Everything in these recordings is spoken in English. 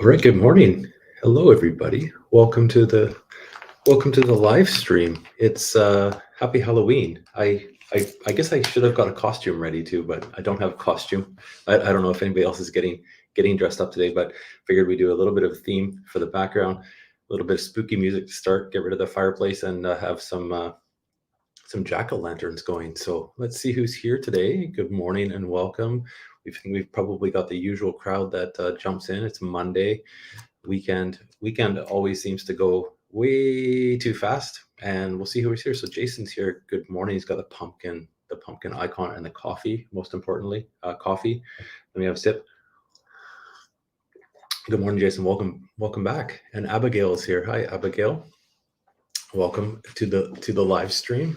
All right, good morning. Hello, everybody. Welcome to the live stream. It's Happy Halloween. I guess I should have got a costume ready too, but I don't have a costume. I don't know if anybody else is getting dressed up today, but figured we do a little bit of theme for the background, a little bit of spooky music to start, get rid of the fireplace, and have some jack-o'-lanterns going. So let's see who's here today. Good morning and welcome. We've probably got the usual crowd that jumps in. It's Monday. Weekend always seems to go way too fast, and we'll see who's here. So Jason's here. Good morning. He's got the pumpkin icon and the coffee. Most importantly, coffee. Let me have a sip. Good morning, Jason. Welcome back. And Abigail is here. Hi, Abigail. Welcome to the live stream.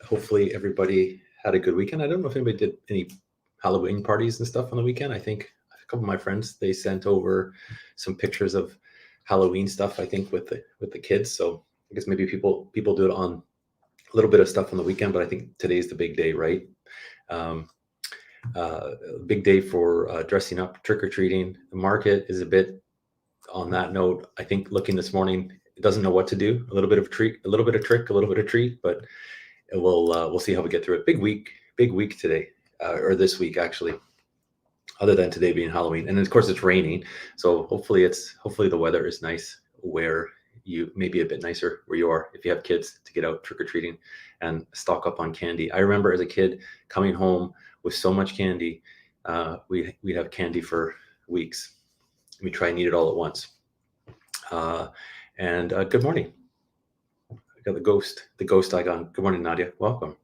Hopefully everybody had a good weekend. I don't know if anybody did any Halloween parties and stuff on the weekend. I think a couple of my friends, they sent over some pictures of Halloween stuff, I think, with the kids. So I guess maybe people do it on a little bit of stuff on the weekend, but I think today's the big day, right? Big day for dressing up, trick-or-treating. The market is a bit on that note. I think looking this morning, it doesn't know what to do. A little bit of trick, a little bit of treat, but we'll see how we get through it. Big week today, or this week actually, other than today being Halloween. And of course it's raining, so hopefully the weather is nice where you, maybe a bit nicer where you are if you have kids, to get out trick-or-treating and stock up on candy. I remember as a kid coming home with so much candy. We'd have candy for weeks. We try and eat it all at once. Good morning. I got the ghost icon. Good morning, Nadia. Welcome.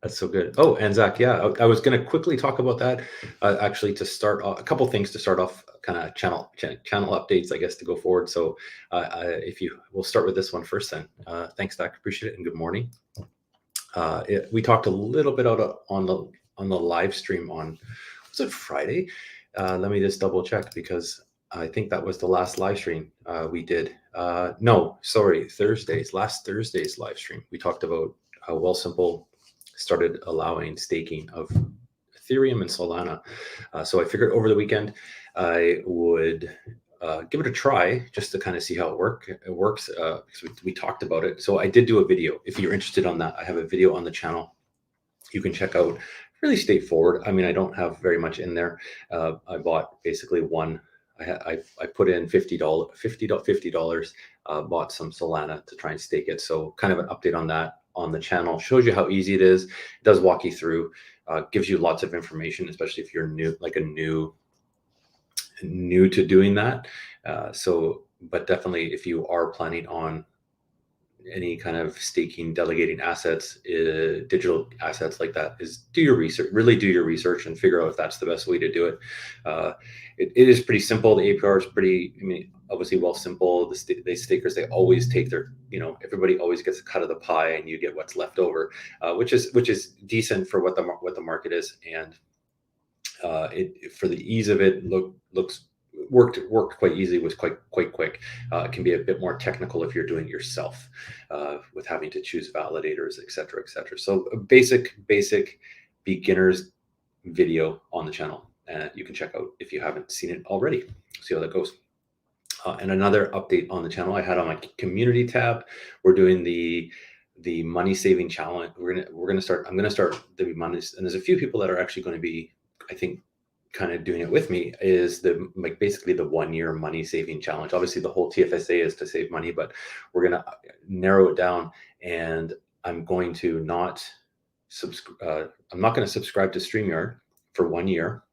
That's so good. Oh, and Zach, yeah, I was going to quickly talk about that. Actually, to start off, a couple things to start off, kind of channel updates, I guess, to go forward. So, we'll start with this one first, then. Thanks, Zach. Appreciate it, and good morning. We talked a little bit on the live stream on, was it Friday? Let me just double check, because I think that was the last live stream we did. No, sorry, last Thursday's live stream. We talked about how Wealthsimple started allowing staking of Ethereum and Solana. So I figured over the weekend I would give it a try, just to kind of see how it works, because we talked about it. So I did do a video. If you're interested on that, I have a video on the channel you can check out. Really straightforward. I mean, I don't have very much in there. I bought basically one. I put in $50, bought some Solana to try and stake it. So kind of an update on that on the channel. Shows you how easy it is. It does walk you through, gives you lots of information, especially if you're new, like new to doing that. But definitely if you are planning on any kind of staking, delegating assets, digital assets like that, is do your research, really do your research, and figure out if that's the best way to do it. It is pretty simple. The APR is pretty, I mean, obviously Wealthsimple, the stakers, they always take their, everybody always gets a cut of the pie, and you get what's left over, which is decent for what the market is. And for the ease of it, worked quite easy, was quite quick. It can be a bit more technical if you're doing it yourself, with having to choose validators, etc. So a basic beginners video on the channel, and you can check out if you haven't seen it already. See how that goes. And another update on the channel I had on my community tab. We're doing the money saving challenge. I'm gonna start the money, and there's a few people that are actually going to be, I think, kind of doing it with me. Is basically the 1 year money saving challenge. Obviously the whole TFSA is to save money, but we're going to narrow it down, and I'm going to not subscribe to StreamYard for 1 year,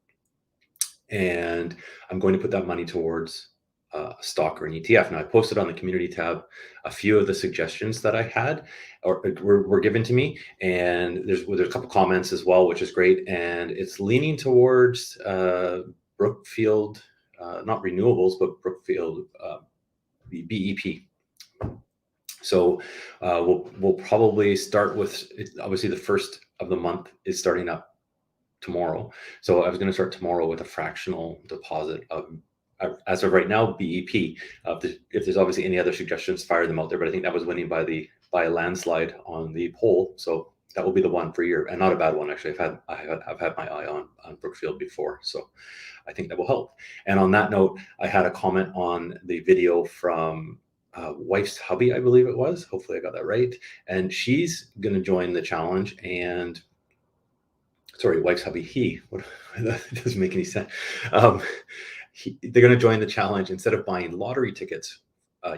and I'm going to put that money towards a stock or an ETF. Now, I posted on the community tab a few of the suggestions that I had or were given to me, and there's a couple comments as well, which is great. And it's leaning towards Brookfield, not renewables, but Brookfield BEP. So we'll probably start with, obviously the first of the month is starting up tomorrow. So I was going to start tomorrow with a fractional deposit of, as of right now, BEP. If there's obviously any other suggestions, fire them out there. But I think that was winning by a landslide on the poll. So that will be the one for you, and not a bad one actually. I've had my eye on Brookfield before, so I think that will help. And on that note, I had a comment on the video from Wife's Hubby, I believe it was. Hopefully I got that right. And she's going to join the challenge. And sorry, Wife's Hubby, that doesn't make any sense. They're going to join the challenge. Instead of buying lottery tickets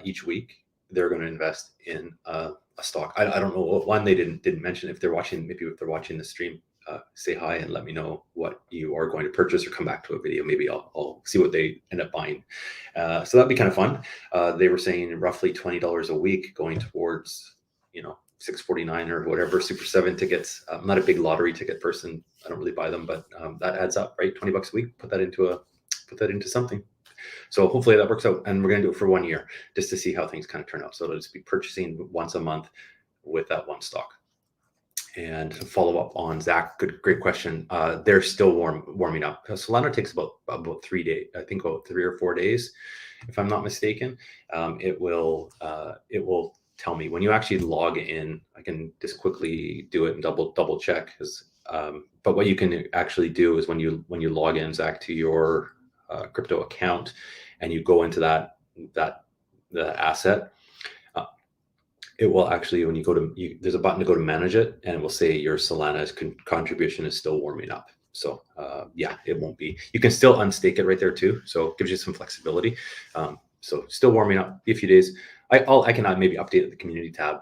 each week, they're going to invest in a stock. I don't know what one they didn't mention. If they're watching, maybe if they're watching the stream, say hi and let me know what you are going to purchase, or come back to a video. Maybe I'll see what they end up buying. So that'd be kind of fun. They were saying roughly $20 a week going towards, $6.49 or whatever Super 7 tickets. I'm not a big lottery ticket person. I don't really buy them, but that adds up, right? $20 a week. Put that into something. So hopefully that works out, and we're going to do it for 1 year just to see how things kind of turn out. So it'll just be purchasing once a month with that one stock. And to follow up on Zach, great question. They're still warming up. Solana takes about 3 days, I think about 3 or 4 days, if I'm not mistaken. It will tell me when you actually log in. I can just quickly do it and double check. But what you can actually do is when you log in, Zach, to your crypto account, and you go into the asset. It will actually, when you go to, there's a button to go to manage it, and it will say your Solana's contribution is still warming up. So yeah, it won't be. You can still unstake it right there too. So it gives you some flexibility. So still warming up, be a few days. I can maybe update the community tab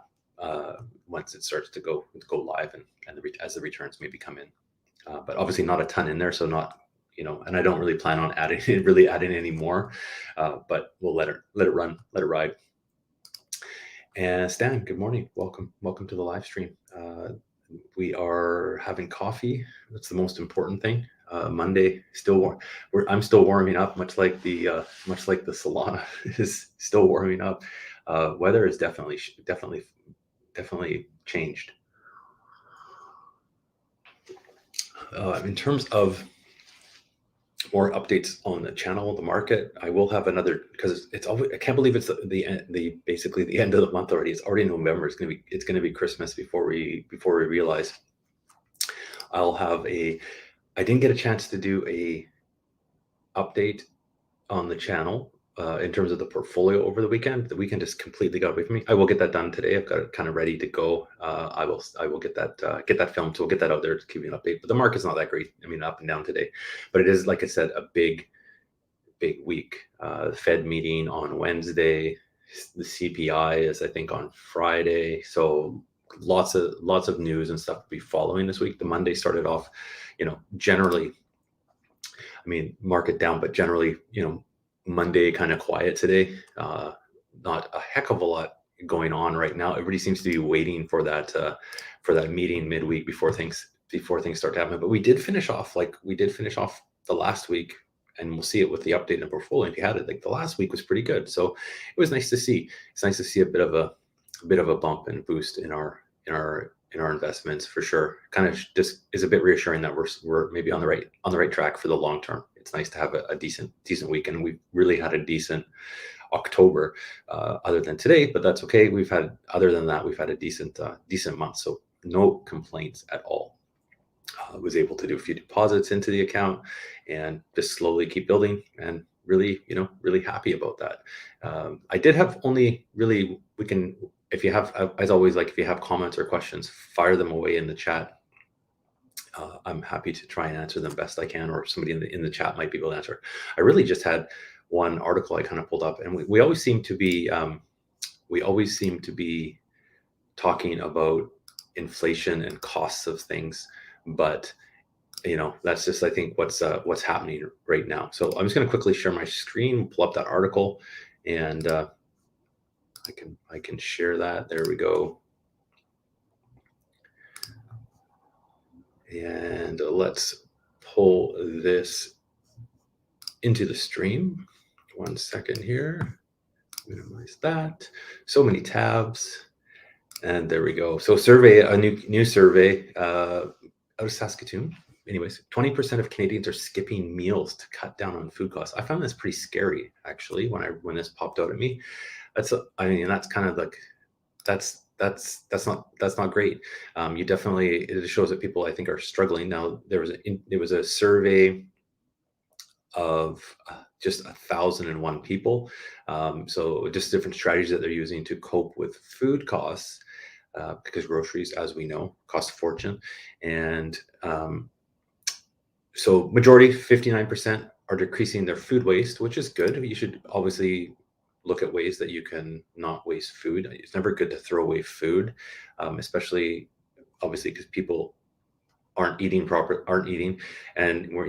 once it starts to go live, and as the returns maybe come in. But obviously not a ton in there, so not, and I don't really plan on adding any more. But we'll let it run, let it ride. And Stan, good morning. Welcome to the live stream. We are having coffee. That's the most important thing. Monday, still warm. I'm still warming up, much like the Solana is still warming up. Weather is definitely changed. In terms of more updates on the channel, the market, I will have another, because it's always, I can't believe it's basically the end of the month already. It's already November. It's gonna be Christmas before we realize. I didn't get a chance to do a update on the channel in terms of the portfolio over the weekend. The weekend just completely got away from me. I will get that done today. I've got it kind of ready to go. I will get that filmed. So we'll get that out there to give you an update. But the market's not that great. I mean, up and down today, but it is, like I said, a big week. The Fed meeting on Wednesday. The CPI is, I think, on Friday. So lots of news and stuff to be following this week. The Monday started off, generally, I mean, market down, but generally, Monday kind of quiet today. Not a heck of a lot going on right now. Everybody seems to be waiting for that meeting midweek before things start to happen. But we did finish off the last week, and we'll see it with the update in the portfolio. If you had it, like the last week was pretty good, so it was nice to see. It's nice to see a bit of a bump and boost in our investments, for sure. Kind of just is a bit reassuring that we're maybe on the right track for the long term. It's nice to have a decent week, and we've really had a decent October, other than today, but that's okay. Other than that, we've had a decent month, so no complaints at all. Was able to do a few deposits into the account and just slowly keep building, and really happy about that. I did have only really, if you have, as always, like if you have comments or questions, fire them away in the chat. I'm happy to try and answer them best I can, or somebody in the chat might be able to answer. I really just had one article I kind of pulled up, and we always seem to be talking about inflation and costs of things, but that's just, I think, what's happening right now. So I'm just going to quickly share my screen, pull up that article, and I can share that. There we go. And let's pull this into the stream. 1 second here. Minimize that. So many tabs. And there we go. So a new survey out of Saskatoon. Anyways, 20% of Canadians are skipping meals to cut down on food costs. I found this pretty scary, actually, when this popped out at me. That's kind of like, that's that's not great. You definitely, it shows that people, I think, are struggling. Now there was a survey of just 1,001 people. So just different strategies that they're using to cope with food costs, because groceries, as we know, cost a fortune. And so majority, 59%, are decreasing their food waste, which is good. You should obviously look at ways that you can not waste food. It's never good to throw away food, especially obviously because people aren't eating, and we're,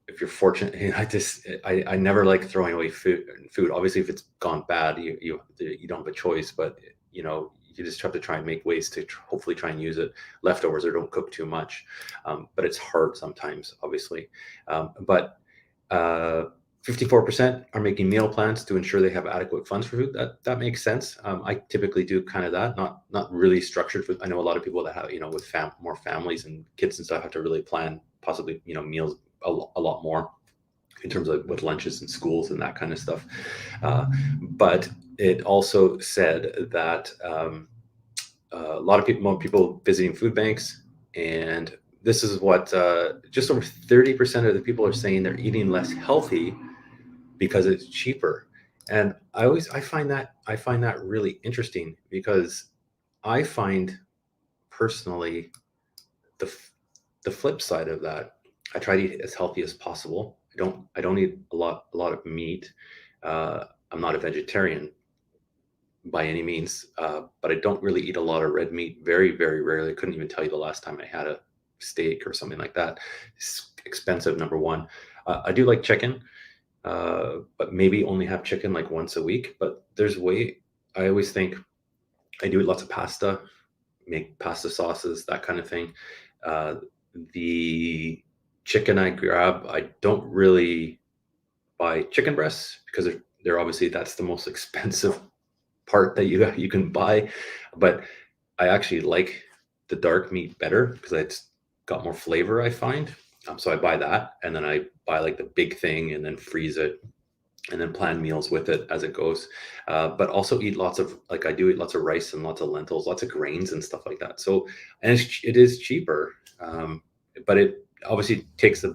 if you're fortunate, I never like throwing away food. Obviously, if it's gone bad, you don't have a choice, but you just have to try and make ways to hopefully try and use it, leftovers, or don't cook too much. But it's hard sometimes, obviously. But 54% are making meal plans to ensure they have adequate funds for food. That makes sense. I typically do kind of that, not really structured food. I know a lot of people that have, with more families and kids and stuff, have to really plan possibly, meals a lot more in terms of with lunches and schools and that kind of stuff. But it also said that a lot of more people visiting food banks, and this is what just over 30% of the people are saying they're eating less healthy because it's cheaper. And I find that really interesting, because I find personally the flip side of that. I try to eat as healthy as possible. I don't eat a lot of meat. I'm not a vegetarian by any means, but I don't really eat a lot of red meat. Very, very rarely. I couldn't even tell you the last time I had a steak or something like that. It's expensive, number one. I do like chicken, but maybe only have chicken like once a week. But I always think I do eat lots of pasta, make pasta sauces, that kind of thing. The chicken I grab, I don't really buy chicken breasts, because they're obviously, that's the most expensive part that you can buy. But I actually like the dark meat better, because it's got more flavor, I find. So I buy that, and then I buy like the big thing and then freeze it, and then plan meals with it as it goes. But also eat lots of, I do eat lots of rice and lots of lentils, lots of grains and stuff like that. So, and it is cheaper, but it obviously takes a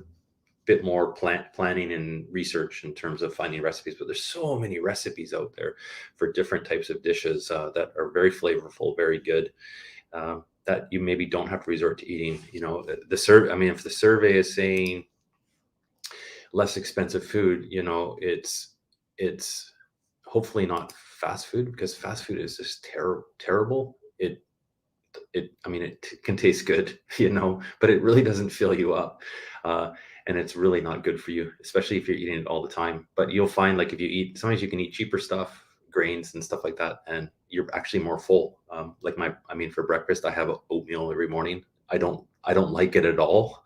bit more planning and research in terms of finding recipes. But there's so many recipes out there for different types of dishes that are very flavorful, very good, that you maybe don't have to resort to eating. I mean, if the survey is saying less expensive food, it's hopefully not fast food, because fast food is just terrible. I mean, it can taste good, but it really doesn't fill you up. And it's really not good for you, especially if you're eating it all the time. But you'll find, if you eat, sometimes you can eat cheaper stuff, grains and stuff like that, and you're actually more full. For breakfast, I have oatmeal every morning. I don't like it at all.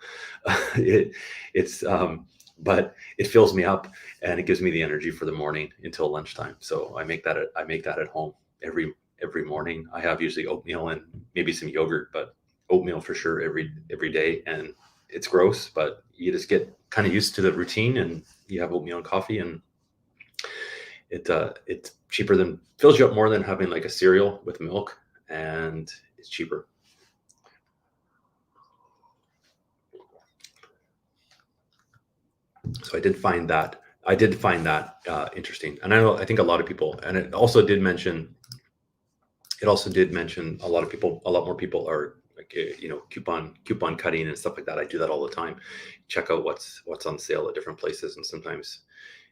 But it fills me up, and it gives me the energy for the morning until lunchtime. So I make that at home every morning. I have usually oatmeal and maybe some yogurt, but oatmeal for sure every day. And it's gross, but you just get kind of used to the routine, and you have oatmeal and coffee, and it's cheaper fills you up more than having like a cereal with milk, and it's cheaper. So I did find that interesting. And I think a lot of people, and it also did mention a lot more people are coupon cutting and stuff like that. I do that all the time. Check out what's on sale at different places, and sometimes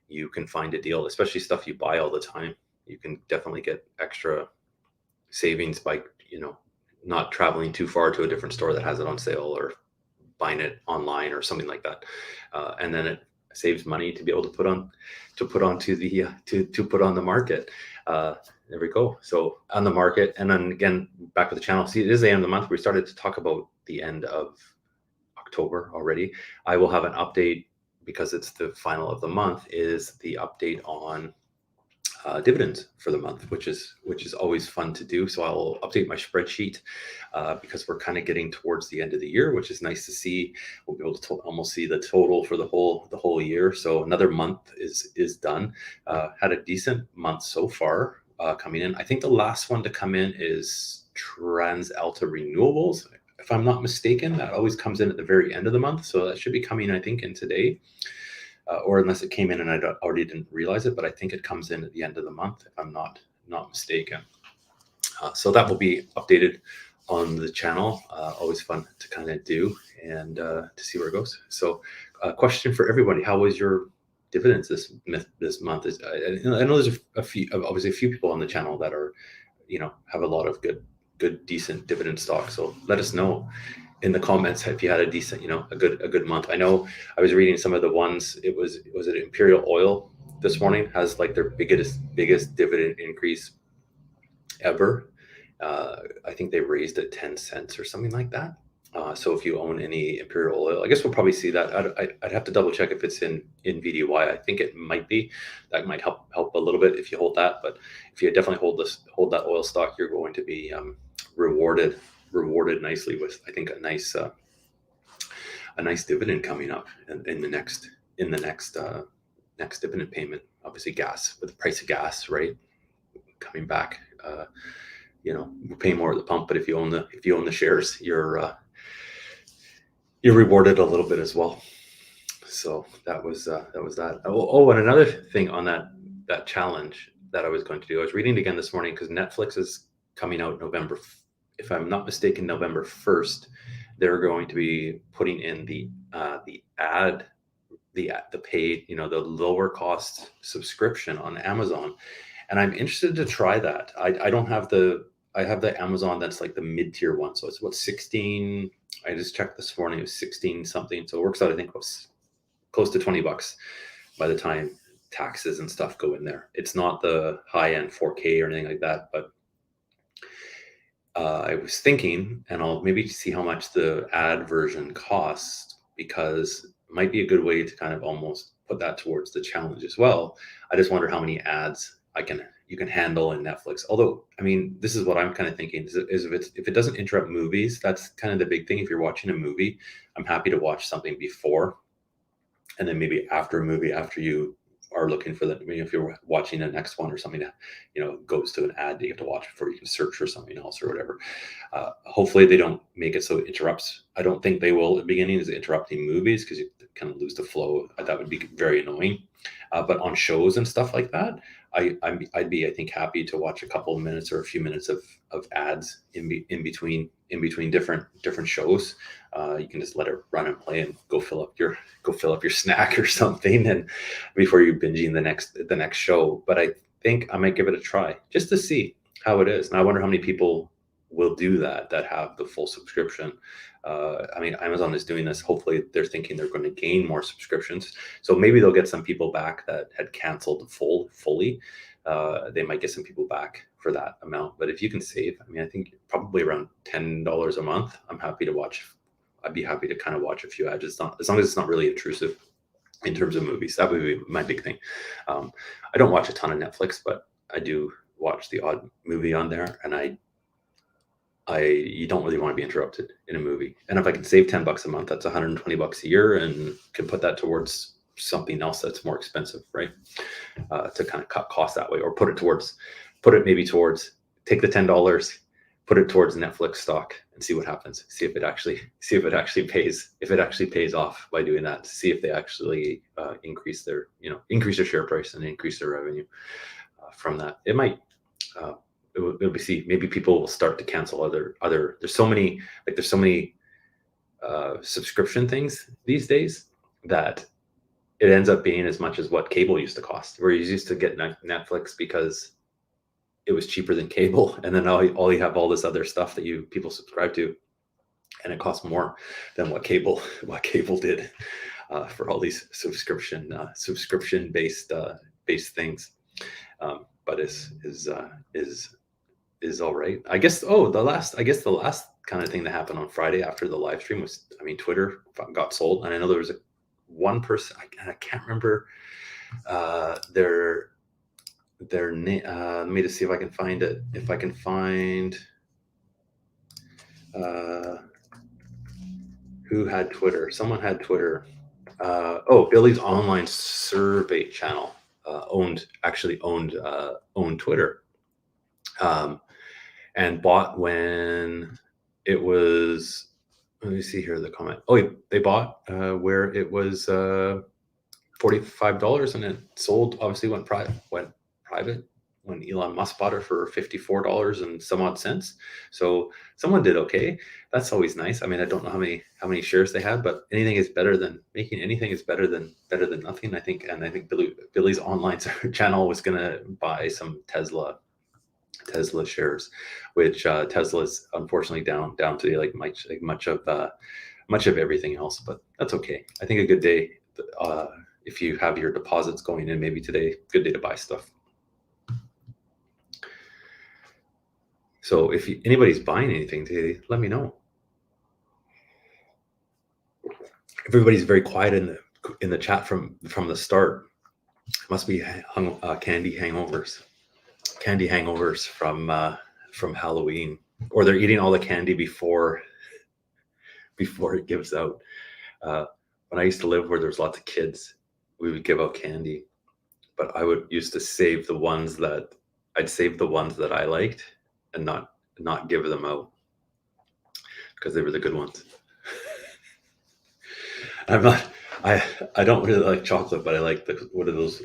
you can find a deal, especially stuff you buy all the time. You can definitely get extra savings by not traveling too far to a different store that has it on sale, or buying it online or something like that. And then it saves money to be able to put on the market. There we go. So on the market, and then again, back with the channel. See, it is the end of the month. We started to talk about the end of October already. I will have an update, because it's the final of the month, is the update on dividends for the month, which is always fun to do. So I'll update my spreadsheet, because we're kind of getting towards the end of the year, which is nice to see. We'll be able to almost see the total for the whole year. So another month is done. Had a decent month so far coming in. I think the last one to come in is TransAlta Renewables, if I'm not mistaken. That always comes in at the very end of the month, so that should be coming, I think, in today, or unless it came in and I already didn't realize it, but I think it comes in at the end of the month, if I'm not mistaken. So that will be updated on the channel. Always fun to kind of do and to see where it goes. So question for everybody: how was your dividends this month? I know there's obviously a few people on the channel that are, have a lot of good decent dividend stocks. So let us know in the comments if you had a decent, a good month. I know I was reading some of the ones. Was it Imperial Oil this morning has like their biggest dividend increase ever. I think they raised it 10 cents or something like that. So if you own any Imperial Oil, I guess we'll probably see that. I'd have to double check if it's in BTC.Y. I think it might be. That might help a little bit if you hold that. But if you definitely hold that oil stock, you're going to be rewarded nicely with, I think, a nice dividend coming up in the next dividend payment. Obviously, gas, with the price of gas, right, coming back. We're paying more at the pump, but if you own the shares, you're rewarded a little bit as well. So that was that. Oh, and another thing on that challenge that I was going to do, I was reading it again this morning because Netflix is coming out November, if I'm not mistaken, November 1st. They're going to be putting in the paid, the lower cost subscription on Amazon. And I'm interested to try that. I have the Amazon that's like the mid-tier one. So it's about 16. I just checked this morning. It was 16 something. So it works out, I think, close to $20 by the time taxes and stuff go in there. It's not the high-end 4K or anything like that. But I was thinking, and I'll maybe see how much the ad version costs, because it might be a good way to kind of almost put that towards the challenge as well. I just wonder how many ads you can handle in Netflix. Although, I mean, this is what I'm kind of thinking is if it doesn't interrupt movies, that's kind of the big thing. If you're watching a movie, I'm happy to watch something before, and then maybe after a movie, after you are looking for if you're watching the next one or something that, goes to an ad that you have to watch before you can search for something else or whatever. Hopefully they don't make it so it interrupts. I don't think they will at the beginning, is interrupting movies, because you kind of lose the flow. That would be very annoying. But on shows and stuff like that, I'd be, I think, happy to watch a couple of minutes or a few minutes of ads in between different shows. You can just let it run and play and go fill up your snack or something, and before you binging the next show. But I think I might give it a try just to see how it is. And I wonder how many people will do that have the full subscription. I mean, Amazon is doing this. Hopefully they're thinking they're going to gain more subscriptions. So maybe they'll get some people back that had canceled fully. They might get some people back for that amount. But if you can save, I mean, I think probably around $10 a month, I'm happy to watch. I'd be happy to kind of watch a few ads. As long as it's not really intrusive in terms of movies. That would be my big thing. I don't watch a ton of Netflix, but I do watch the odd movie on there, and you don't really want to be interrupted in a movie. And if I can save $10 a month, that's $120 a year, and can put that towards something else that's more expensive, right? To kind of cut costs that way, or put it maybe towards, take the $10, put it towards Netflix stock and see what happens. See if it actually pays off by doing that. See if they actually increase their share price and increase their revenue from that. It might. It'll be see. Maybe people will start to cancel other. There's so many subscription things these days that it ends up being as much as what cable used to cost. Where you used to get Netflix because it was cheaper than cable, and then all you have all this other stuff that people subscribe to, and it costs more than what cable did for all these subscription based things. But is all right. I guess. Oh, the last kind of thing that happened on Friday after the live stream was, I mean, Twitter got sold, and I know there was one person. I can't remember their name. Let me just see if I can find it. If I can find who had Twitter. Someone had Twitter. Billy's online survey channel owned Twitter. and bought when it was, let me see here the comment. Oh, they bought where it was $45 and it sold, obviously went private when Elon Musk bought it for $54 and some odd cents. So someone did okay. That's always nice. I mean, I don't know how many shares they had, but anything is better than making anything is better than nothing, I think. And I think Billy's online channel was gonna buy some Tesla shares, which Tesla is unfortunately down to like much of everything else, but that's okay. I think a good day, if you have your deposits going in maybe today, good day to buy stuff. So if anybody's buying anything today, let me know. Everybody's very quiet in the chat from the start. Must be candy hangovers from Halloween, or they're eating all the candy before it gives out. When I used to live where there was lots of kids, we would give out candy, but I would used to save the ones that I liked and not give them out because they were the good ones. I don't really like chocolate, but I like what are those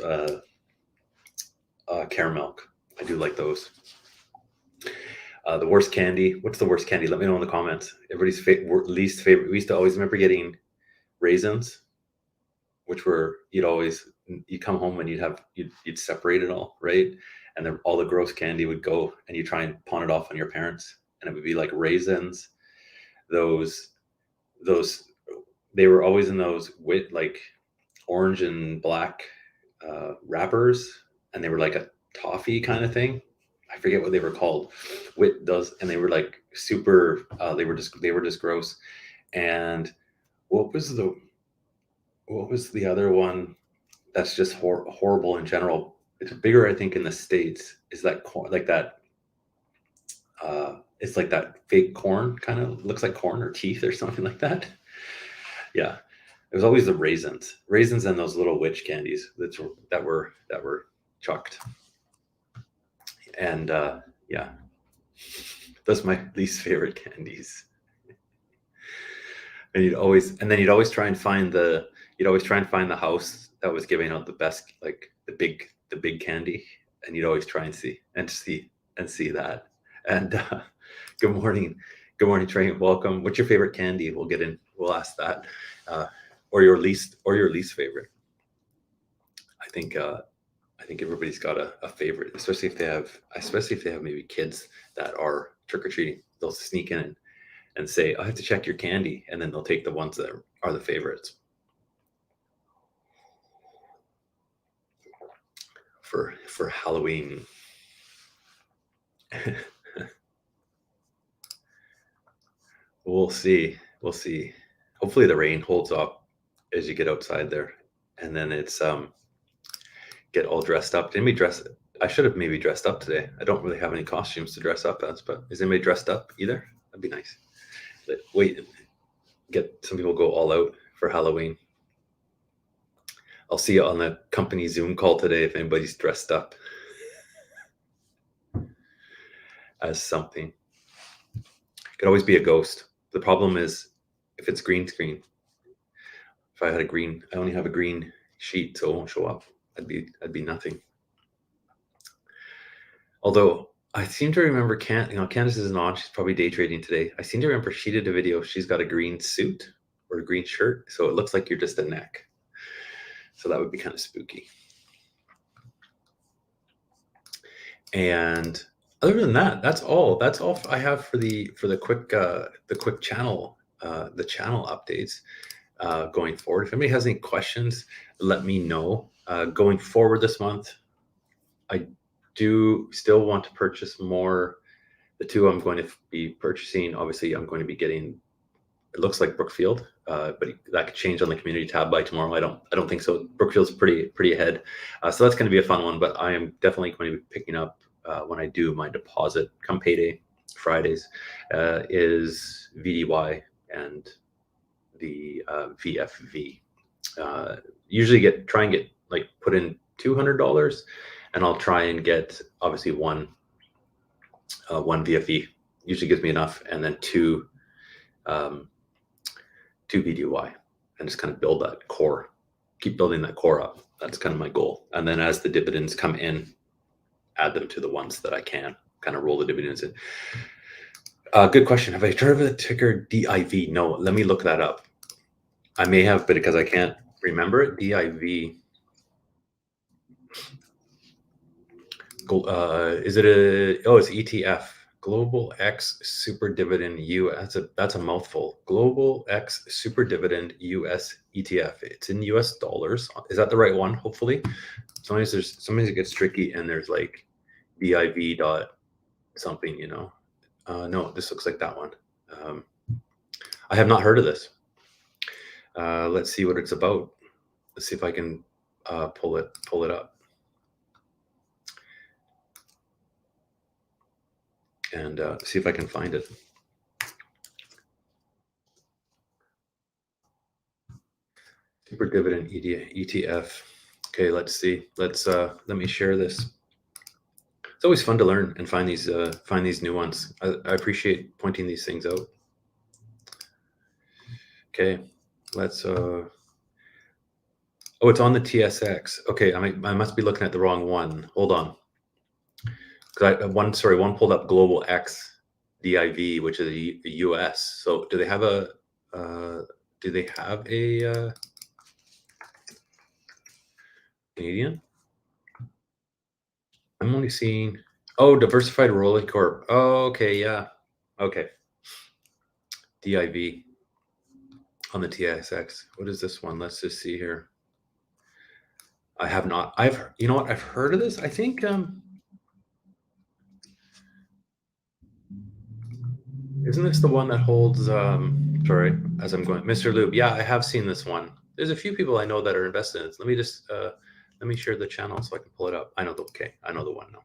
caramel. I do like those. The worst candy. What's the worst candy? Let me know in the comments. Everybody's least favorite. We used to always remember getting raisins, which were you'd come home and you'd separate it all, right? And then all the gross candy would go, and you try and pawn it off on your parents, and it would be like raisins. Those they were always in those like orange and black wrappers, and they were like a toffee kind of thing. I forget what they were called. And they were like super. They were just gross. And what was the other one that's just horrible in general? It's bigger, I think, in the States. Is that like that? It's like that fake corn, kind of looks like corn or teeth or something like that. Yeah, it was always the raisins and those little witch candies that were chucked. And yeah, that's my least favorite candies. And you'd always try and find the house that was giving out the best, like the big candy, and you'd always try and see that. And good morning, Trey. Welcome. What's your favorite candy? We'll ask that, or your least favorite. I think everybody's got a favorite, especially if they have maybe kids that are trick-or-treating. They'll sneak in and say, I have to check your candy, and then they'll take the ones that are the favorites for Halloween. We'll see. Hopefully the rain holds up as you get outside there, and then it's get all dressed up. I should have maybe dressed up today. I don't really have any costumes to dress up as, but is anybody dressed up either? That'd be nice. Get some people go all out for Halloween. I'll see you on the company Zoom call today if anybody's dressed up as something. It could always be a ghost. The problem is if it's green screen. If I only have a green sheet, so it won't show up. I'd be nothing. Although I seem to remember Candace isn't on. She's probably day trading today. I seem to remember she did a video. She's got a green suit or a green shirt, so it looks like you're just a neck. So that would be kind of spooky. And other than that, that's all I have for the quick channel updates going forward. If anybody has any questions, let me know. Going forward this month, I do still want to purchase more. The two I'm going to be purchasing, obviously I'm going to be getting, it looks like Brookfield, but that could change on the community tab by tomorrow. I don't think so. Brookfield's pretty ahead. So that's going to be a fun one, but I am definitely going to be picking up when I do my deposit come payday Fridays, is VDY and the VFV. Usually try and get like put in $200, and I'll try and get obviously one one VFE usually gives me enough, and then two BTC.Y, and just kind of build that core, keep building that core up. That's kind of my goal. And then as the dividends come in, add them to the ones that I can, kind of roll the dividends in. Good question. Have I heard of the ticker DIV? No, let me look that up. I may have, but because I can't remember it, DIV. Is it it's ETF. Global X Super Dividend US. That's a mouthful. Global X Super Dividend US ETF. It's in US dollars. Is that the right one? Hopefully. Sometimes it gets tricky and there's like DIV dot something, you know. No, this looks like that one. I have not heard of this. Let's see what it's about. Let's see if I can pull it up. And see if I can find it. Super Dividend ETF. Okay, let's see. Let me share this. It's always fun to learn and find these new ones. I appreciate pointing these things out. Okay, let's. Oh, it's on the TSX. Okay, I must be looking at the wrong one. Hold on. One pulled up Global X DIV, which is a US. So do they have a Canadian? I'm only seeing, Diversified Rolling Corp. Oh, okay, yeah. Okay. DIV on the TSX. What is this one? Let's just see here. I have not. You know what? I've heard of this. I think isn't this the one that holds sorry, as I'm going, Mr. Lube. Yeah, I have seen this one. There's a few people I know that are invested in it. Let me just let me share the channel so I can pull it up. I know the one now.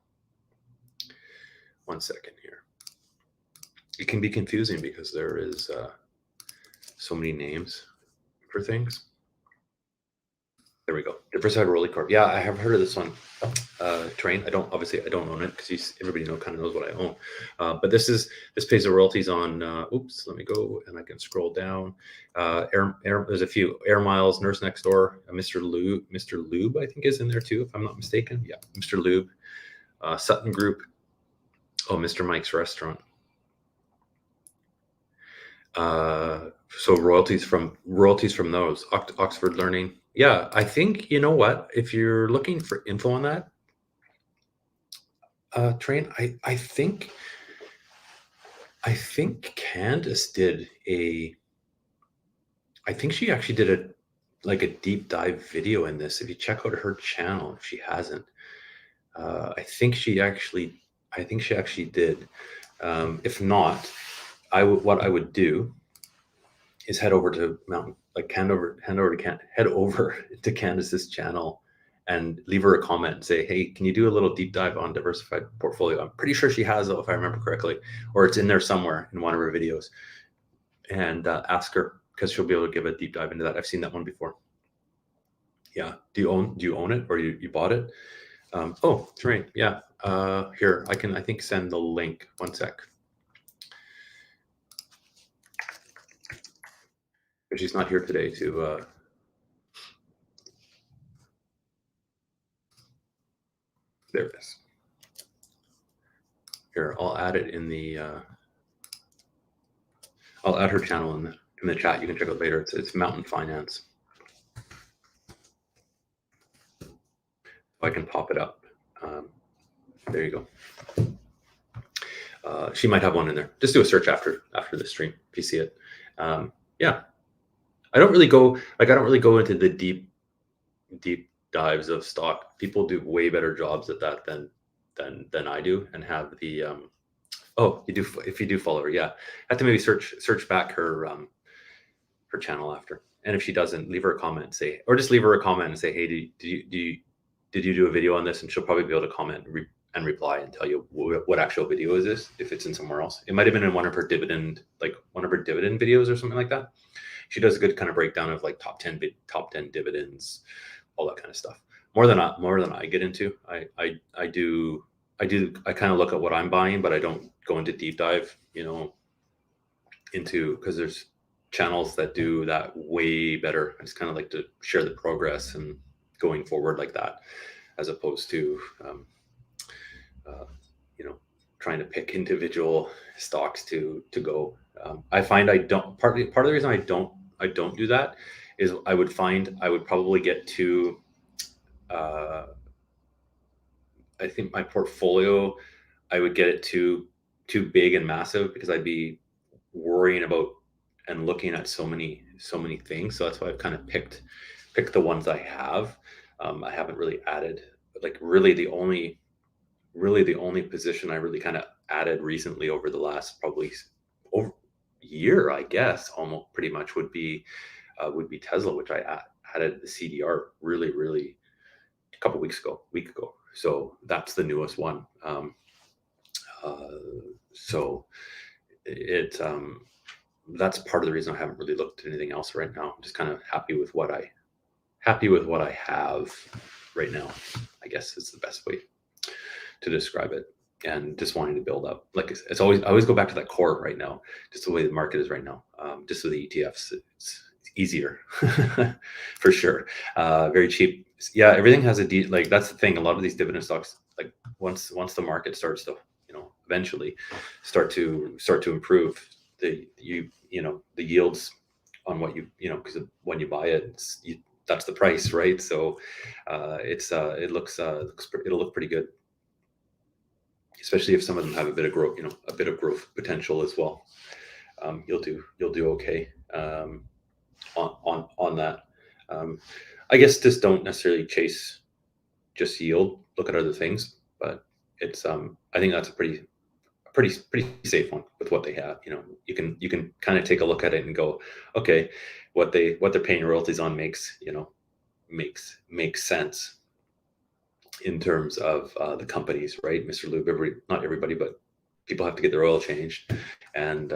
1 second here. It can be confusing because there is so many names for things. There we go. Diversified Rolling Corp. Yeah, I have heard of this one. Train. I don't own it because everybody kind of knows what I own. But this pays the royalties on. Oops, let me go and I can scroll down. There's a few Air Miles, Nurse Next Door, Mr. Lube, I think is in there too, if I'm not mistaken. Yeah, Mr. Lube, Sutton Group. Oh, Mr. Mike's Restaurant. So royalties from those. Oxford Learning. Yeah, I think, you know what, if you're looking for info on that, Train, I think Candace did I think she actually did a deep dive video in this. If you check out her channel, if she hasn't, I think she actually did. If not, what I would do is head over to Candace's channel and leave her a comment and say, hey, can you do a little deep dive on diversified portfolio? I'm pretty sure she has, though, if I remember correctly, or it's in there somewhere in one of her videos. And ask her, because she'll be able to give a deep dive into that. I've seen that one before. Yeah. Do you own it, or you bought it? Oh, Terrain. Yeah. Here, I think send the link. 1 sec. But she's not here today to there it is. Here, I'll add it in the I'll add her channel in the chat. You can check it later. It's Mountain Finance. I can pop it up. There you go. She might have one in there. Just do a search after the stream if you see it. Yeah, I don't really go into the deep dives of stock. People do way better jobs at that than I do, and have the oh, you do, if you do follow her. Yeah, have to maybe search back her channel after, and if she doesn't, leave her a comment and say, or just leave her a comment and say, hey, did you do a video on this? And she'll probably be able to comment and reply and tell you what actual video is this, if it's in somewhere else. It might have been in one of her dividend videos or something like that. She does a good kind of breakdown of like top 10 dividends, all that kind of stuff. More than I get into. I do I kind of look at what I'm buying, but I don't go into deep dive, into, because there's channels that do that way better. I just kind of like to share the progress and going forward like that, as opposed to uh, trying to pick individual stocks to go. I find I don't, part of the reason I don't do that is I would probably get too I think my portfolio, I would get it too big and massive, because I'd be worrying about and looking at so many things. So that's why I've kind of picked the ones I have. I haven't really added, like, really the only position I really kind of added recently over the last probably over year, I guess, almost pretty much would be Tesla, which I added the CDR really a couple week ago. So that's the newest one. Uh, so that's part of the reason I haven't really looked at anything else right now. I'm just kind of happy with what I have right now, I guess is the best way to describe it. And just wanting to build up, like, I always go back to that core right now, just the way the market is right now. Just with the ETFs, it's easier for sure. Very cheap. Yeah, everything has like, that's the thing. A lot of these dividend stocks, like, once the market starts to, eventually start to improve, the yields on what because when you buy it, that's the price, right? So it'll look pretty good, especially if some of them have a bit of growth, a bit of growth potential as well. You'll do okay on that. I guess just don't necessarily chase just yield. Look at other things, but it's I think that's a pretty safe one with what they have. You can kind of take a look at it and go, okay, what they're paying royalties on makes sense in terms of the companies, right? Mr. Lube, not everybody, but people have to get their oil changed. And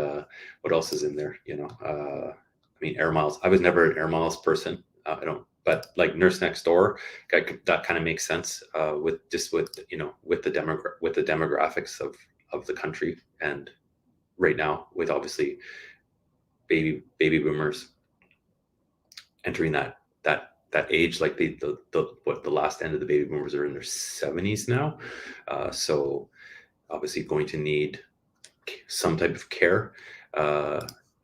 what else is in there? I mean, air miles. I was never an air miles person. I don't, but like Nurse Next Door, that kind of makes sense with the demographics of the country, and right now with obviously baby boomers entering that age, like the last end of the baby boomers are in their 70s now, so obviously going to need some type of care.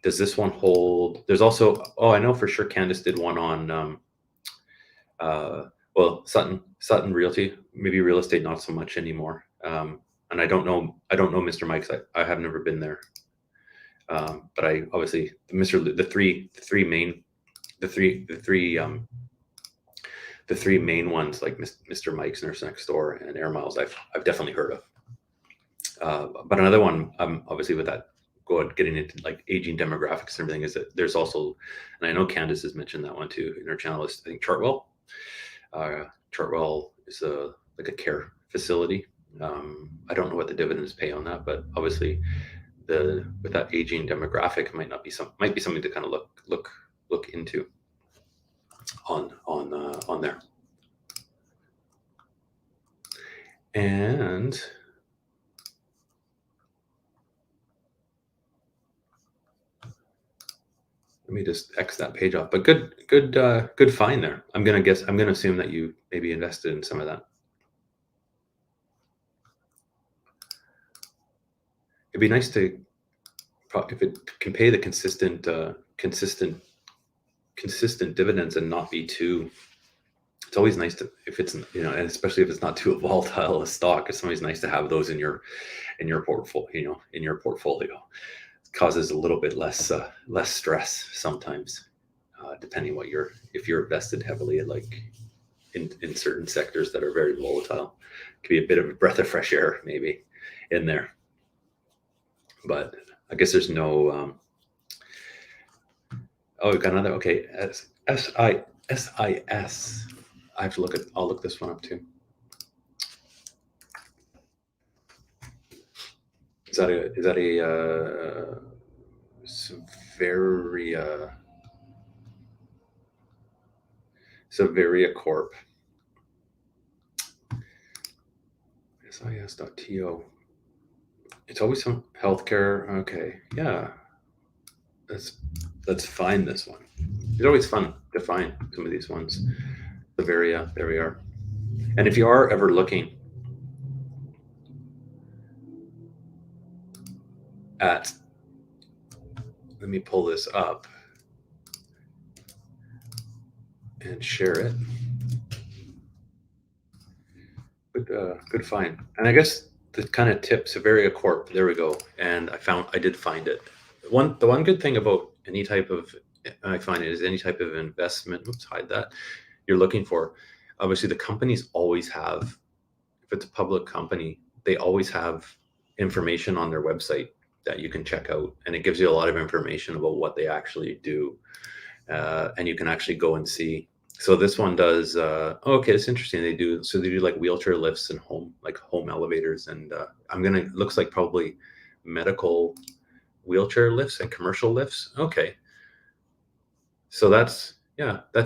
Does this one hold? There's also, I know for sure Candace did one on Sutton Realty, maybe real estate not so much anymore. And I don't know Mr. Mike's. I have never been there, but I obviously the three main ones, like Mr. Mike's, Nurse Next Door, and Air Miles, I've definitely heard of. But another one, obviously with that, getting into like aging demographics and everything, is that there's also, and I know Candace has mentioned that one too in her channel, is I think Chartwell. Chartwell is like a care facility. I don't know what the dividends pay on that, but obviously with that aging demographic, might be something to kind of look into on there. And let me just X that page off. But good find there. I'm gonna assume that you maybe invested in some of that. It'd be nice to, if it can pay the consistent dividends and not be too. It's always nice to, if it's, and especially if it's not too volatile a stock, it's always nice to have those in your portfolio. It causes a little bit less stress sometimes, depending if you're invested heavily like in certain sectors that are very volatile. It could be a bit of a breath of fresh air maybe in there. But I guess there's no. We've got another. Okay, SIS. I have to look at. I'll look this one up too. Is that a Severia Corp? SIS.TO. It's always some healthcare. Okay, yeah, let's find this one. It's always fun to find some of these ones. Bavaria, there we are. And if you are ever looking at, let me pull this up and share it. Good find. And I guess the kind of tip, Bavaria Corp. There we go. And I did find it. The one good thing about any type of, I find it is any type of investment. Oops, hide that. You're looking for. Obviously, the companies always have. If it's a public company, they always have information on their website that you can check out, and it gives you a lot of information about what they actually do, and you can actually go and see. So this one does. Oh, okay, it's interesting. They do like wheelchair lifts and home elevators, and looks like probably medical wheelchair lifts and commercial lifts. Okay, so that's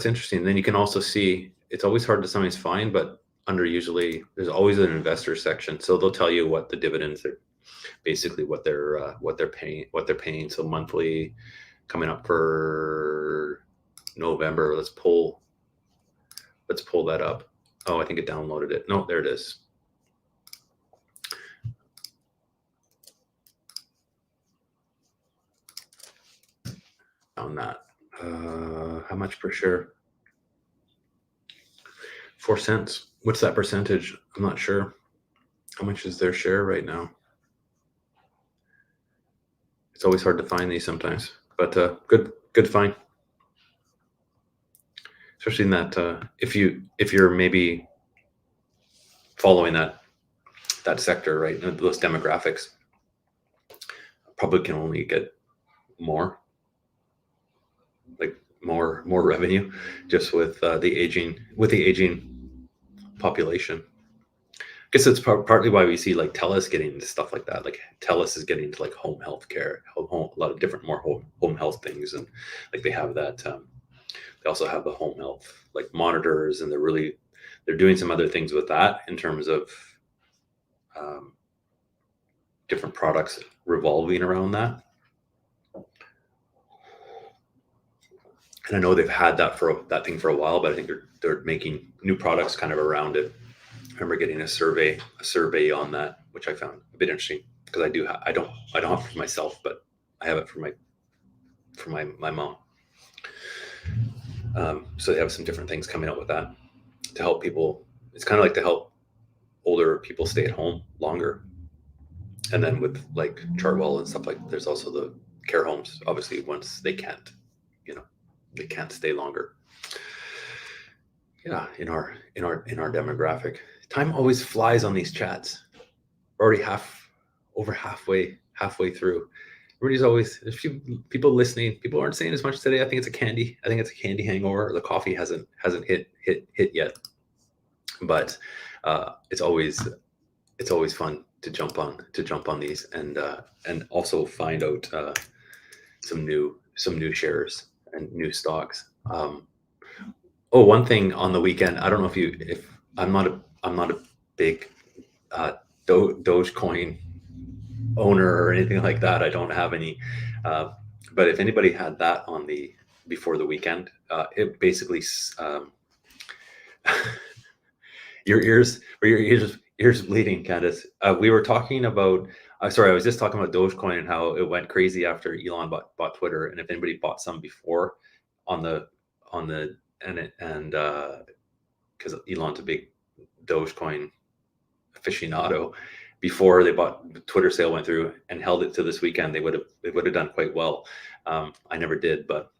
interesting. Then you can also see, it's always hard to sometimes find, but usually there's always an investor section, so they'll tell you what the dividends are, basically what they're paying. So monthly, coming up for November. Let's pull that up. Oh, I think it downloaded it. No, there it is. On that, how much per share? 4 cents. What's that percentage? I'm not sure. How much is their share right now? It's always hard to find these sometimes, but good find. Especially in that, if you're maybe following that sector, right? Those demographics probably can only get more revenue just with the aging population. I guess it's partly why we see like Telus getting into stuff like that. Like Telus is getting into like home health care, a lot of different more home health things, and like they have that. They also have the home health like monitors, and they're doing some other things with that in terms of different products revolving around that. And I know they've had that thing for a while, but I think they're making new products kind of around it. I remember getting a survey on that, which I found a bit interesting, because I don't have it for myself, but I have it for my mom. So they have some different things coming out with that to help people. It's kind of like to help older people stay at home longer. And then with like Chartwell and stuff, like there's also the care homes, obviously, once they can't stay longer. Yeah, in our demographic. Time always flies on these chats. We're already halfway through. Everybody's always, there's a few people listening. People aren't saying as much today. I think it's a candy hangover. The coffee hasn't hit yet. But it's always fun to jump on these and also find out some new shares and new stocks. One thing on the weekend, I don't know if I'm not a big Dogecoin owner or anything like that. I don't have any, but if anybody had that on before the weekend, it basically your ears bleeding, Candace. We were talking about. Sorry, I was just talking about Dogecoin and how it went crazy after Elon bought Twitter, and if anybody bought some before because Elon's a big Dogecoin aficionado, before the Twitter sale went through and held it to this weekend, they would have done quite well. I never did, but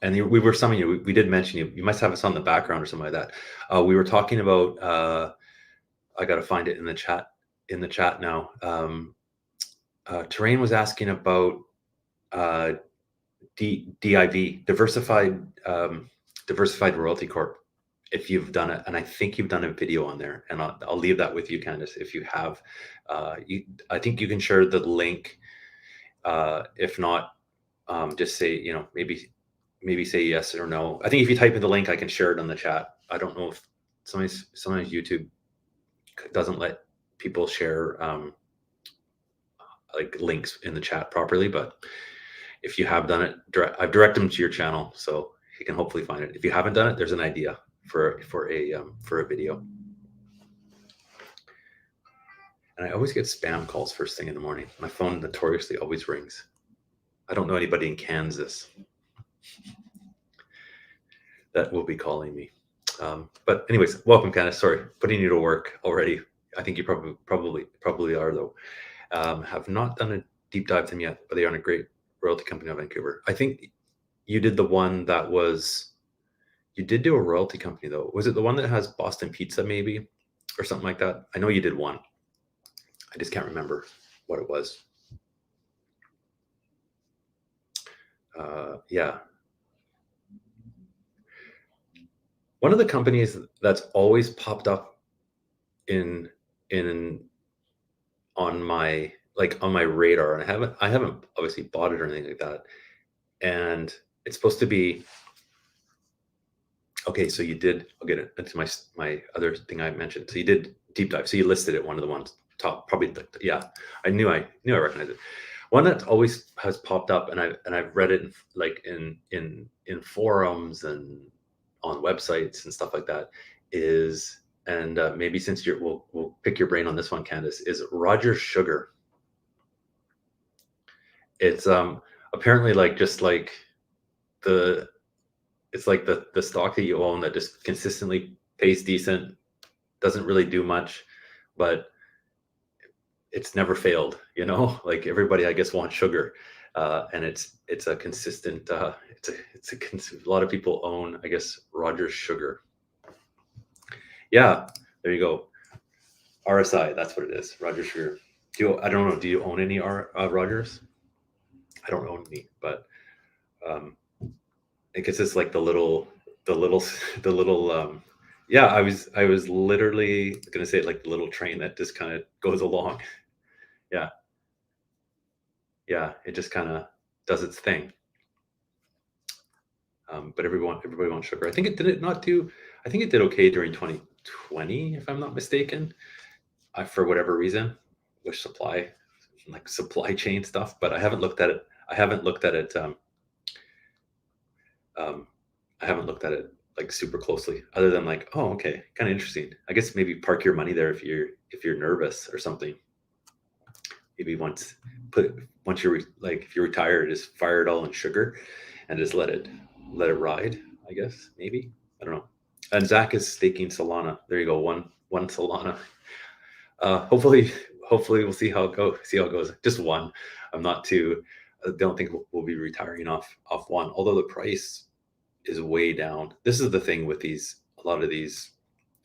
and we were summing you. We did mention you. You must have us on the background or something like that. We were talking about. I got to find it in the chat. Now. Terrain was asking about DIV, Diversified Royalty Corp. If you've done it, and I think you've done a video on there, and I'll leave that with you, Candace. If you have, I think you can share the link. If not, just say, maybe say yes or no. I think if you type in the link, I can share it on the chat. I don't know if sometimes YouTube doesn't let people share like links in the chat properly. But if you have done it, I've directed them to your channel, so you can hopefully find it. If you haven't done it, there's an idea for a video. And I always get spam calls first thing in the morning. My phone notoriously always rings. I don't know anybody in Kansas that will be calling me. But anyways, welcome, Candace. Sorry, putting you to work already. I think you probably are though. Have not done a deep dive to them yet, but they are a great royalty company in Vancouver. I think you did the one that was. You did do a royalty company though. Was it the one that has Boston Pizza maybe, or something like that? I know you did one. I just can't remember what it was. Yeah. One of the companies that's always popped up on my radar, and I haven't obviously bought it or anything like that. And it's supposed to be okay. So you did. I'll get into my other thing I mentioned. So you did deep dive. So you listed it, one of the ones top, probably. Yeah, I knew I recognized it. One that always has popped up, and I've read it in forums and on websites and stuff like that is, and maybe since we'll pick your brain on this one, Candace, is Rogers Sugar. It's apparently it's like the stock that you own that just consistently pays decent, doesn't really do much, but it's never failed, like everybody I guess wants sugar, and it's a consistent a lot of people own, I guess, Rogers Sugar. Yeah, there you go. RSI, that's what it is. Rogers Sugar. I don't know, do you own any Rogers? I don't own any, but I guess it's like the little yeah, I was literally gonna say like the little train that just kind of goes along. Yeah, it just kind of does its thing. But everybody wants sugar. I think it did okay during 2020, if I'm not mistaken, for whatever reason, with supply chain stuff. But I haven't looked at it. I haven't looked at it like super closely, other than like, oh, okay, kind of interesting. I guess maybe park your money there if you're nervous or something. Maybe once you're like, if you're retired, just fire it all in sugar and just let it ride, I guess. Maybe, I don't know. And Zach is staking Solana. There you go. One Solana. Hopefully we'll see how it goes. Just one. I don't think we'll be retiring off one, although the price is way down. This is the thing with a lot of these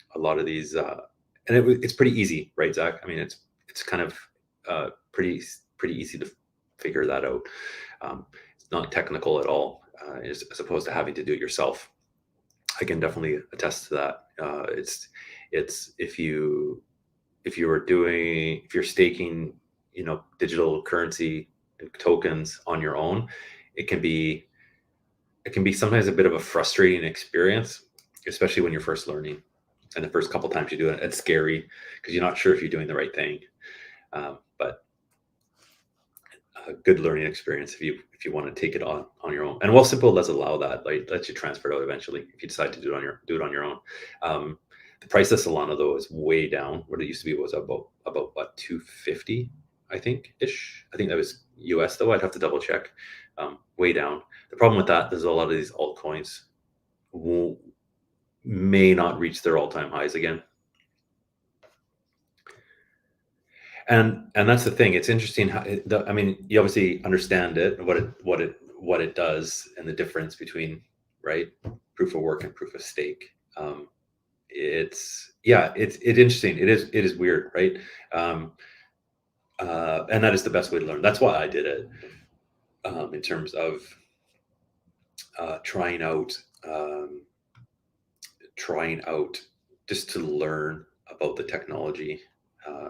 and it's pretty easy, right, Zach? I mean, it's kind of pretty easy to figure that out. It's not technical at all, as opposed to having to do it yourself. I can definitely attest to that. It's if you're staking, digital currency and tokens on your own, it can be sometimes a bit of a frustrating experience, especially when you're first learning. And the first couple times you do it, it's scary because you're not sure if you're doing the right thing. But a good learning experience if you want to take it on your own. And Wealthsimple does allow that, like lets you transfer it out eventually if you decide to do it on your own. The price of Solana though is way down. What it used to be was about what, 250, I think ish. I think that was US though. I'd have to double check. Way down. The problem with that is a lot of these altcoins may not reach their all-time highs again. And that's the thing. It's interesting how I mean, you obviously understand it, what it does, and the difference between, right, proof of work and proof of stake. It's interesting. It is weird, right? And that is the best way to learn. That's why I did it, in terms of trying out just to learn about the technology.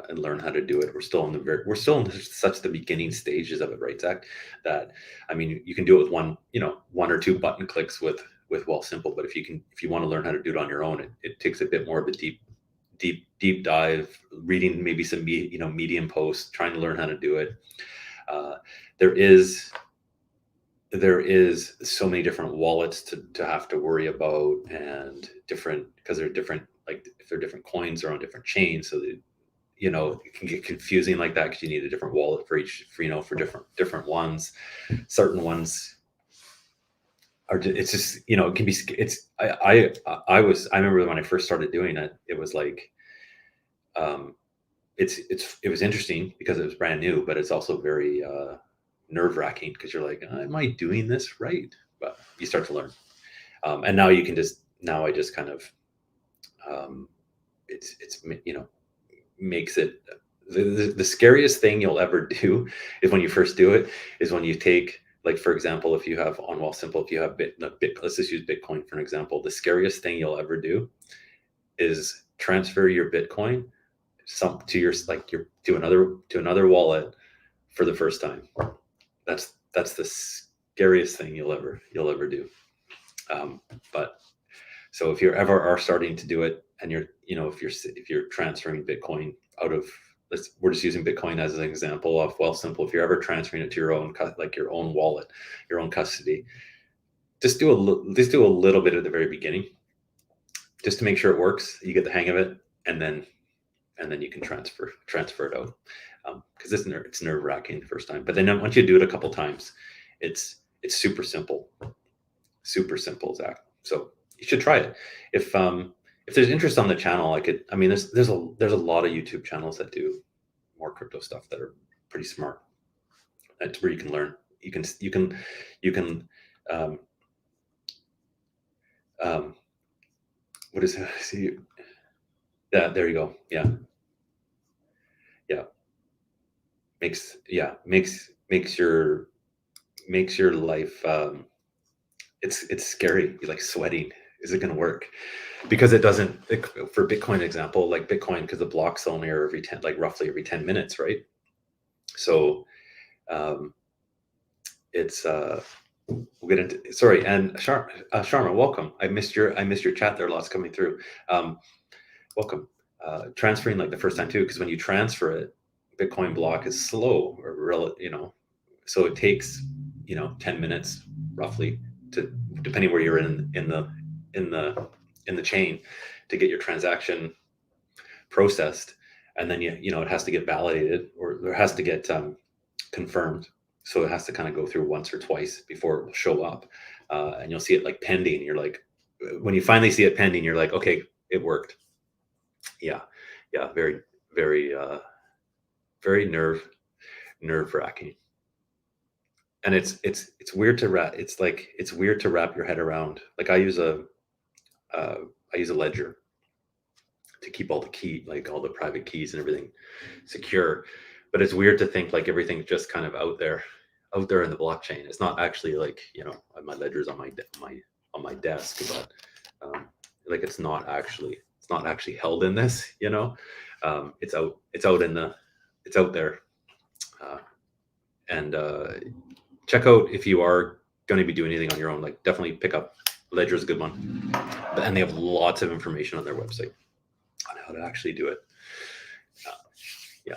And learn how to do it. We're still in such the beginning stages of it, right, Zach? That, I mean, you can do it with one or two button clicks with Wealthsimple, but if you want to learn how to do it on your own, it takes a bit more of a deep deep dive, reading maybe some Medium posts, trying to learn how to do it. There is so many different wallets to have to worry about, and different, because they're different, like if they're different coins, they're on different chains, so that, it can get confusing like that, because you need a different wallet for each, for different ones. Certain ones are, it's just, it can be, I remember when I first started doing it, it was like, it was interesting because it was brand new, but it's also very nerve-wracking, because you're like, am I doing this right? But you start to learn, and now you can I just kind of, it's makes it, the scariest thing you'll ever do is when you first do it, is when you take, like, for example, if you have on Wealthsimple, if you have let's just use Bitcoin for an example. The scariest thing you'll ever do is transfer your Bitcoin to another wallet for the first time. That's the scariest thing you'll ever do. But so if you ever are starting to do it, and you're, if you're transferring Bitcoin out of, we're just using Bitcoin as an example of Wealthsimple. If you're ever transferring it to your own, like your own wallet, your own custody, just do a little bit at the very beginning, just to make sure it works. You get the hang of it, and then you can transfer it out. Because it's nerve-wracking the first time, but then once you do it a couple times, it's super simple, Zach. So you should try it. If there's interest on the channel, there's a lot of YouTube channels that do more crypto stuff that are pretty smart. That's where you can learn. You can what is it? See, yeah, there you go. Yeah. Makes your life, it's scary. You're like sweating. Is it going to work? Because it doesn't, for Bitcoin example, like Bitcoin, because the blocks only are roughly every 10 minutes, right? So it's we'll get into, sorry. And Sharma, welcome. I missed your chat there. Lots coming through. Welcome. Transferring like the first time too, because when you transfer it, Bitcoin block is slow, or so it takes 10 minutes roughly, to, depending where you're in the chain, to get your transaction processed, and then it has to get validated, or there has to get confirmed. So it has to kind of go through once or twice before it will show up, and you'll see it like pending. You're like, when you finally see it pending, you're like, okay, it worked. Yeah, very, very, very nerve-wracking. And it's weird to wrap. It's weird to wrap your head around. Like I use a ledger to keep all the private keys and everything secure. But it's weird to think like everything's just kind of out there in the blockchain. It's not actually like, my ledger's on my desk, but like it's not actually held in this, it's out there. And check out, if you are going to be doing anything on your own, like definitely pick up Ledger is a good one. And they have lots of information on their website on how to actually do it. Yeah.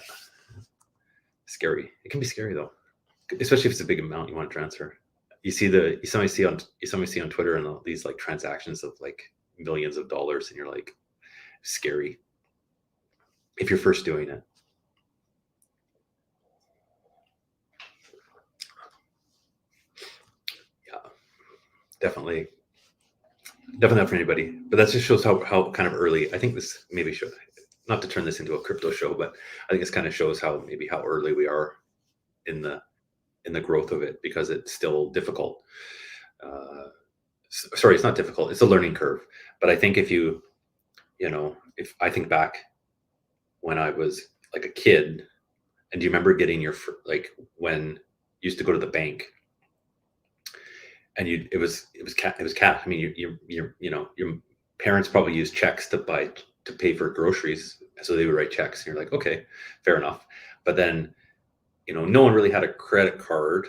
Scary. It can be scary though, especially if it's a big amount you want to transfer. You sometimes see on Twitter and these like transactions of like millions of dollars, and you're like, scary if you're first doing it. Yeah, definitely not for anybody. But that just shows how kind of early. I think this maybe should, not to turn this into a crypto show, but I think this kind of shows how early we are in the growth of it, because it's still difficult. Sorry, it's not difficult. It's a learning curve. But I think if I think back when I was like a kid, and do you remember getting when you used to go to the bank, and it was cash. I mean, your parents probably used checks to pay for groceries, so they would write checks, and you're like, okay, fair enough. But then, no one really had a credit card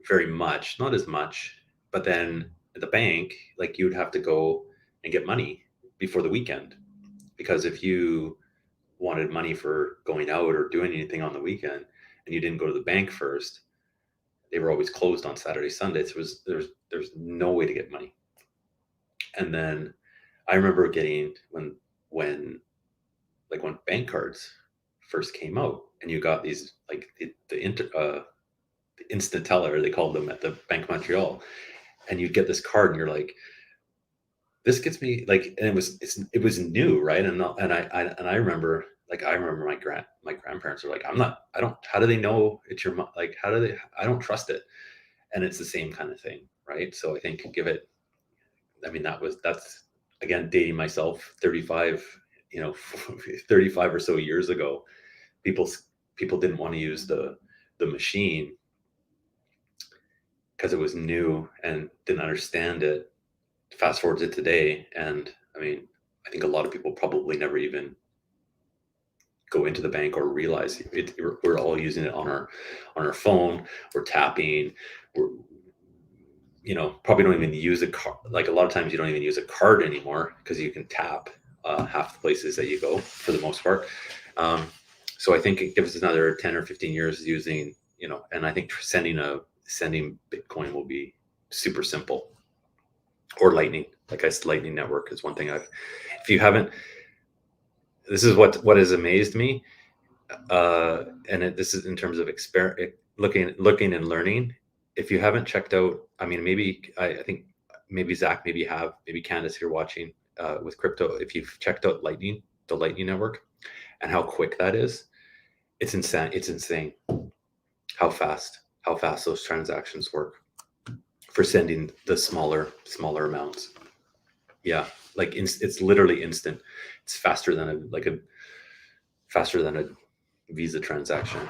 very much, not as much. But then at the bank, like, you'd have to go and get money before the weekend, because if you wanted money for going out or doing anything on the weekend, and you didn't go to the bank first, they were always closed on Saturday, Sundays. There's no way to get money. And then I remember getting when bank cards first came out, and you got these like the instant teller, they called them at the Bank of Montreal, and you'd get this card, and you're like, this gets me like, and it was new, right? And I remember my grandparents are like, how do they know it's your like, how do they, I don't trust it. And it's the same kind of thing, right? So I think I mean, that's again dating myself, 35, 35 or so years ago. People didn't want to use the machine because it was new and didn't understand it. Fast forward to today, and I mean, I think a lot of people probably never even go into the bank or realize it. We're all using it on our phone. We're tapping. We're probably don't even use a card. Like a lot of times, you don't even use a card anymore because you can tap half the places that you go for the most part. So I think it gives us another 10 or 15 years using, and I think sending Bitcoin will be super simple. Or Lightning, Lightning Network is one thing if you haven't, this is what has amazed me, and this is in terms of looking and learning. If you haven't checked out, I mean, I think maybe Zach, maybe Candace here watching with crypto. If you've checked out the Lightning Network, and how quick that is, it's insane. It's insane how fast those transactions work for sending the smaller amounts. Yeah, like it's literally instant. It's faster than a Visa transaction.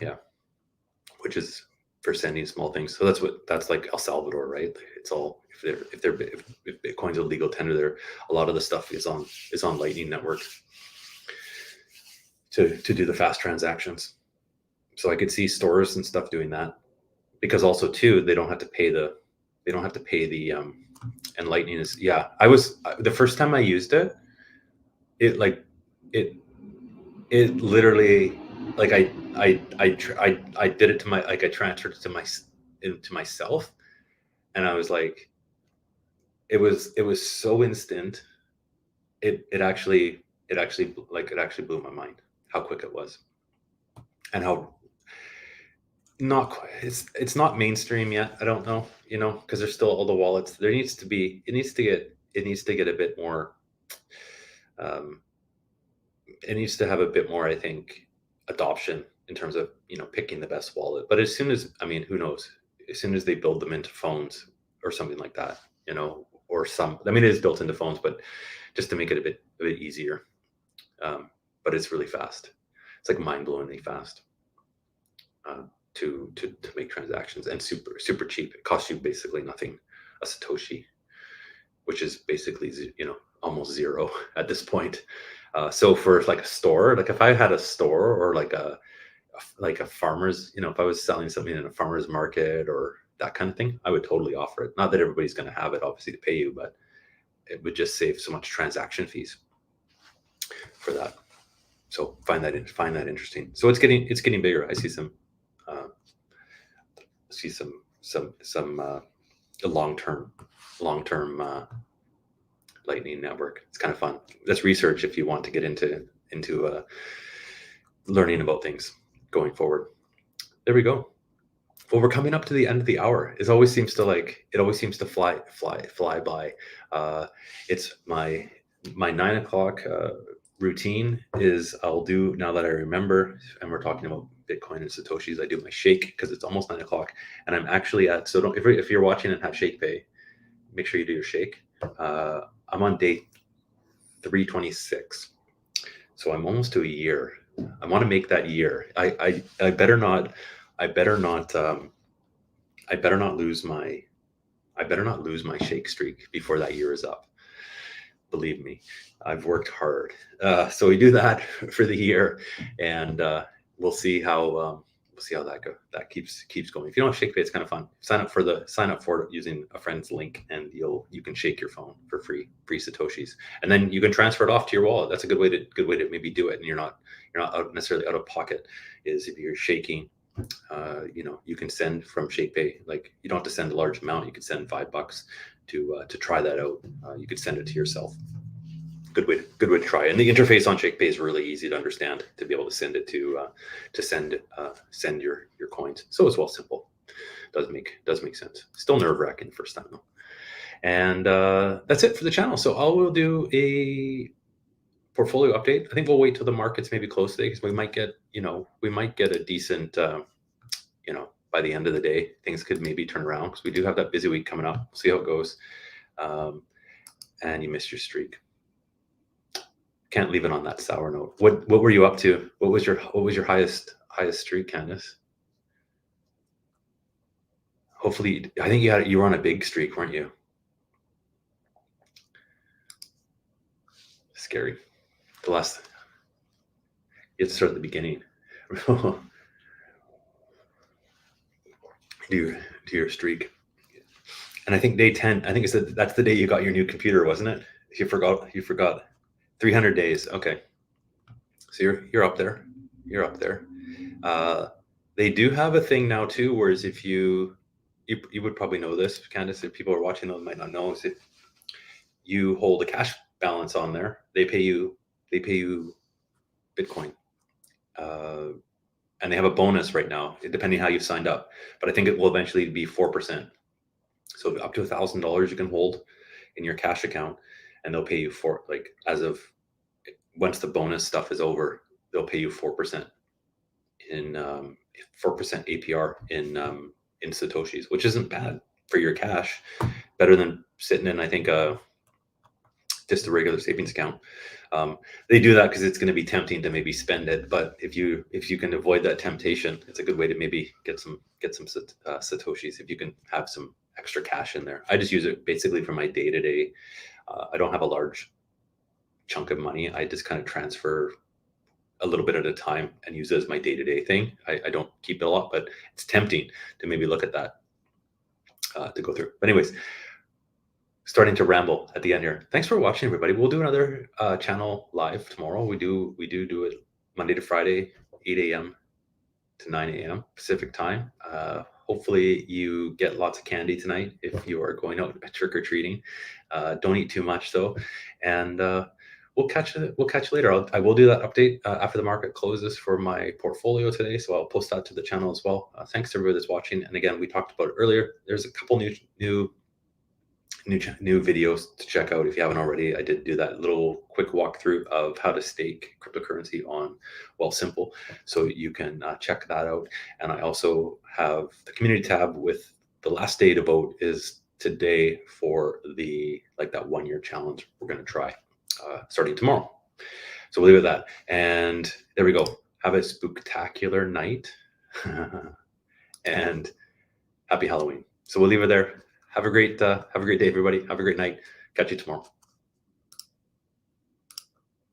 Yeah, which is for sending small things. So that's like El Salvador, right? It's all if Bitcoin's a legal tender there, a lot of the stuff is on Lightning Network to do the fast transactions. So I could see stores and stuff doing that, because also too they don't have to pay the and Lightning is, yeah. The first time I used it, it literally, like I did it to I transferred it to myself, and I was like, it was so instant. It actually blew my mind how quick it was, and how not quite, it's not mainstream yet. I don't know, because there's still all the wallets. It needs to get a bit more. It needs to have a bit more, I think, adoption in terms of picking the best wallet. But as soon as, I mean, who knows? As soon as they build them into phones or something like that, or I mean, it is built into phones, but just to make it a bit easier. But it's really fast. It's like mind-blowingly fast to make transactions, and super cheap. It costs you basically nothing, a Satoshi, which is basically almost zero at this point. So for like a store, like if I had a store, or like a farmer's, if I was selling something in a farmer's market or that kind of thing, I would totally offer it. Not that everybody's going to have it, obviously, to pay you, but it would just save so much transaction fees for that. So find that interesting. So it's getting bigger. I see some long-term Lightning Network. It's kind of fun. That's research if you want to get into learning about things going forward. There we go. Well, we're coming up to the end of the hour. It always seems to fly by. It's my 9 o'clock routine is, I'll do, now that I remember, and we're talking about Bitcoin and Satoshis, I do my shake because it's almost 9 o'clock, and I'm actually if you're watching and have Shakepay, make sure you do your shake. I'm on day 326, so I'm almost to a year. I want to make that year. I better not lose my shake streak before that year is up. Believe me, I've worked hard. So we do that for the year, and we'll see how we'll see how that keeps going. If you don't have Shakepay, it's kind of fun. Sign up for it using a friend's link, and you can shake your phone for free satoshis, and then you can transfer it off to your wallet. That's a good way to maybe do it, and you're not necessarily out of pocket. Is if you're shaking, you can send from Shakepay. Like, you don't have to send a large amount. You could send $5 to try that out. You could send it to yourself. Good way to try. And the interface on Shakepay is really easy to understand, to be able to send it to send your coins. So it's Wealthsimple. Does make sense. Still nerve-wracking first time though. And that's it for the channel. So I will do a portfolio update. I think we'll wait till the markets maybe close today, because we might get a decent by the end of the day, things could maybe turn around, because we do have that busy week coming up. We'll see how it goes. And you missed your streak. Can't leave it on that sour note. What were you up to? What was your highest streak, Candace? Hopefully, I think you were on a big streak, weren't you? Scary. You have to start at the beginning. do your streak. And I think day 10, I think that's the day you got your new computer, wasn't it? You forgot 300 days. Okay. So you're up there. You're up there. They do have a thing now too, whereas if you would probably know this, Candace, if people are watching those might not know, is if you hold a cash balance on there, they pay you Bitcoin. And they have a bonus right now, depending how you've signed up. But I think it will eventually be 4%. So up to $1,000 you can hold in your cash account, and they'll pay you once the bonus stuff is over, they'll pay you 4% in 4% APR in satoshis, which isn't bad for your cash. Better than sitting in, I think, just a regular savings account. They do that because it's going to be tempting to maybe spend it, but if you can avoid that temptation, it's a good way to maybe get some satoshis if you can have some extra cash in there. I just use it basically for my day-to-day. I don't have a large chunk of money. I just kind of transfer a little bit at a time and use it as my day-to-day thing. I don't keep it a lot, but it's tempting to maybe look at that to go through. But anyways, starting to ramble at the end here. Thanks for watching, everybody. We'll do another channel live tomorrow. We do it Monday to Friday, 8 a.m. to 9 a.m. Pacific time. Hopefully you get lots of candy tonight if you are going out trick-or-treating. Don't eat too much though. And we'll catch you later. I will do that update after the market closes for my portfolio today. So I'll post that to the channel as well. Thanks to everybody that's watching. And again, we talked about it earlier. There's a couple new videos to check out if you haven't already. I did do that little quick walkthrough of how to stake cryptocurrency on Wealthsimple, so you can check that out. And I also have the community tab with the last day to vote is today for that 1-year challenge we're going to try starting tomorrow. So we'll leave it at that. And there we go. Have a spooktacular night and happy Halloween. So we'll leave it there. Have a great day, everybody. Have a great night. Catch you tomorrow.